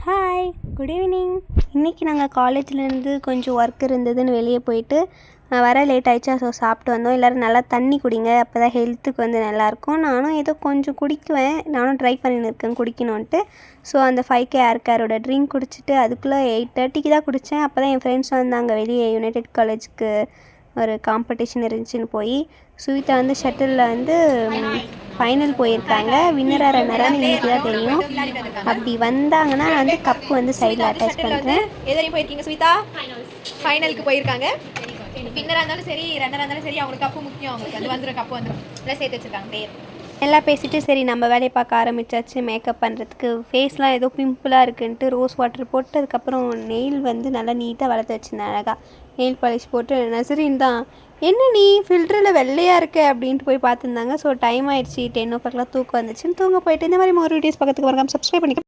Hi, good evening. இன்றைக்கி நாங்கள் காலேஜ்லேருந்து கொஞ்சம் ஒர்க் இருந்ததுன்னு வெளியே போயிட்டு வர லேட் ஆகிடுச்சா, ஸோ சாப்பிட்டு வந்தோம். எல்லோரும் நல்லா தண்ணி குடிங்க, அப்போ தான் ஹெல்த்துக்கு வந்து நல்லாயிருக்கும். நானும் ஏதோ கொஞ்சம் குடிக்குவேன், நானும் ட்ரை பண்ணின்னு இருக்கேன் குடிக்கணுன்ட்டு. ஸோ அந்த 5K ஏர் கேரோட ட்ரிங்க் குடிச்சிட்டு அதுக்குள்ளே 8:30க்கு தான் குடித்தேன். அப்போ தான் என் ஃப்ரெண்ட்ஸ் வந்தாங்க. வெளியே யுனைடெட் காலேஜுக்கு ஒரு காம்படிஷன் இருந்துச்சுன்னு போய் சுவிதா வந்து ஷட்டிலில் வந்து ஃபைனல் போயிருக்காங்க. வின்னராக ரன்னரான்னு இன்றைக்கி தான் தெரியும். அப்படி வந்தாங்கன்னா நான் வந்து கப்பு வந்து சைடில் அட்டாச் பண்ணுறேன். எதிரையும் போயிருக்கீங்க சுவிதா, ஃபைனலுக்கு போயிருக்காங்க. வின்னராக இருந்தாலும் சரி, ரன்னராக இருந்தாலும் சரி, அவங்களுக்கு கப்பு முக்கியம். அவங்களுக்கு அது வந்துடும், கப்பு வந்துடும். எல்லாம் சேர்த்து வச்சுருக்காங்க பேர். எல்லாம் பேசிவிட்டு சரி நம்ம வேலையை பார்க்க ஆரம்பித்தாச்சு. மேக்கப் பண்ணுறதுக்கு ஃபேஸ்லாம் ஏதோ பிம்பிளாக இருக்குன்ட்டு ரோஸ் வாட்டர் போட்டு அதுக்கப்புறம் நெயில் வந்து நல்லா நீட்டாக வளர்த்து வச்சுருந்தேன். அழகாக நெயில் பாலிஷ் போட்டு நசரின் தான் என்ன நீ ஃபில்டரில் வெள்ளையாக இருக்க அப்படின்ட்டு போய் பார்த்துருந்தாங்க. ஸோ டைம் ஆகிடுச்சி, 10 o'clock தூக்கம் வந்துச்சுன்னு தூங்க போயிட்டு. இந்த மாதிரி மோர் வீடியோஸ் பக்கத்துக்கு வரலாம். சப்ஸ்கிரைப் பண்ணிக்க.